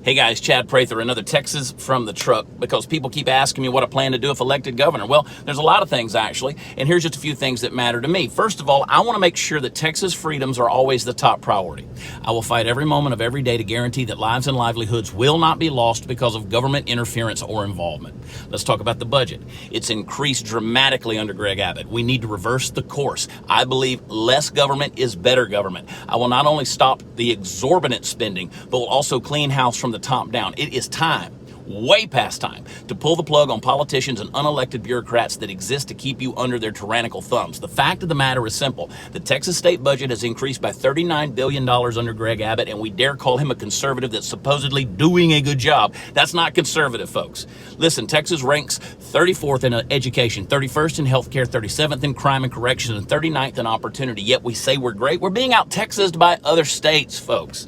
Hey guys, Chad Prather, another Texas from the truck, because people keep asking me what I plan to do if elected governor. Well, there's a lot of things actually, and here's just a few things that matter to me. First of all, I want to make sure that Texas freedoms are always the top priority. I will fight every moment of every day to guarantee that lives and livelihoods will not be lost because of government interference or involvement. Let's talk about the budget. It's increased dramatically under Greg Abbott. We need to reverse the course. I believe less government is better government. I will not only stop the exorbitant spending, but will also clean house from the top down. It is time, way past time, to pull the plug on politicians and unelected bureaucrats that exist to keep you under their tyrannical thumbs. The fact of the matter is simple. The Texas state budget has increased by $39 billion under Greg Abbott, and we dare call him a conservative that's supposedly doing a good job. That's not conservative, folks. Listen, Texas ranks 34th in education, 31st in healthcare, 37th in crime and corrections, and 39th in opportunity. Yet we say we're great. We're being out-Texased by other states, folks.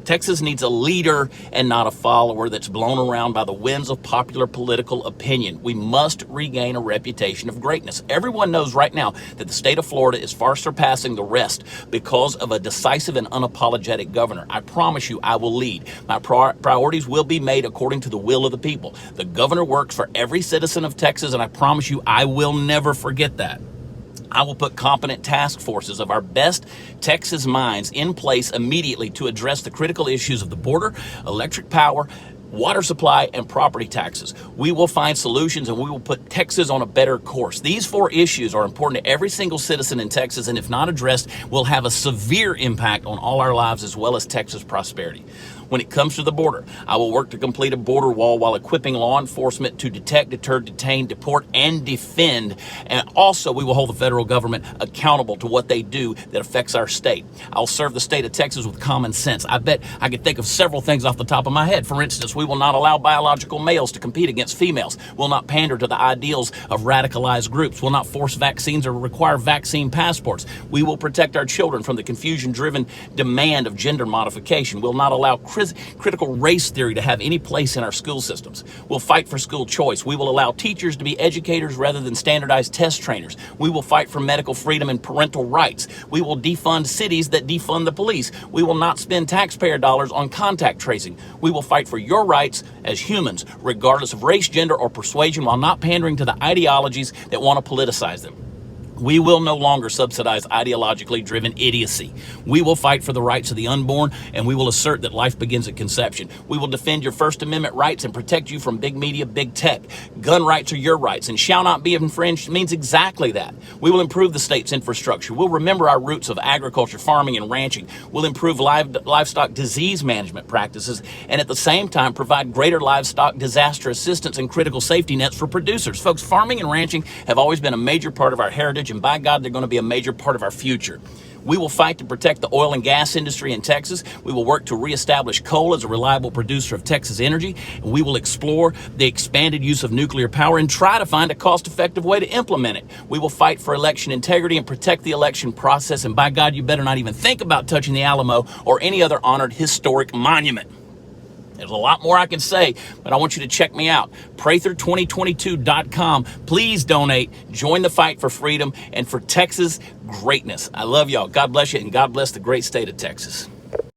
Texas needs a leader and not a follower that's blown around by the winds of popular political opinion. We must regain a reputation of greatness. Everyone knows right now that the state of Florida is far surpassing the rest because of a decisive and unapologetic governor. I promise you, I will lead. My priorities will be made according to the will of the people. The governor works for every citizen of Texas, and I promise you, I will never forget that. I will put competent task forces of our best Texas minds in place immediately to address the critical issues of the border, electric power, water supply, and property taxes. We will find solutions, and we will put Texas on a better course. These four issues are important to every single citizen in Texas, and if not addressed, will have a severe impact on all our lives as well as Texas prosperity. When it comes to the border, I will work to complete a border wall while equipping law enforcement to detect, deter, detain, deport, and defend. And also, we will hold the federal government accountable to what they do that affects our state. I'll serve the state of Texas with common sense. I bet I could think of several things off the top of my head. For instance, we will not allow biological males to compete against females. We'll not pander to the ideals of radicalized groups. We'll not force vaccines or require vaccine passports. We will protect our children from the confusion-driven demand of gender modification. We'll not allow critical race theory to have any place in our school systems. We'll fight for school choice. We will allow teachers to be educators rather than standardized test trainers. We will fight for medical freedom and parental rights. We will defund cities that defund the police. We will not spend taxpayer dollars on contact tracing. We will fight for your rights as humans, regardless of race, gender, or persuasion, while not pandering to the ideologies that want to politicize them. We will no longer subsidize ideologically driven idiocy. We will fight for the rights of the unborn, and we will assert that life begins at conception. We will defend your First Amendment rights and protect you from big media, big tech. Gun rights are your rights and shall not be infringed means exactly that. We will improve the state's infrastructure. We'll remember our roots of agriculture, farming, and ranching. We'll improve livestock disease management practices, and at the same time provide greater livestock disaster assistance and critical safety nets for producers. Folks, farming and ranching have always been a major part of our heritage, and by God, they're going to be a major part of our future. We will fight to protect the oil and gas industry in Texas. We will work to reestablish coal as a reliable producer of Texas energy. And we will explore the expanded use of nuclear power and try to find a cost-effective way to implement it. We will fight for election integrity and protect the election process. And by God, you better not even think about touching the Alamo or any other honored historic monument. There's a lot more I can say, but I want you to check me out. Prather2022.com. Please donate. Join the fight for freedom and for Texas greatness. I love y'all. God bless you, and God bless the great state of Texas.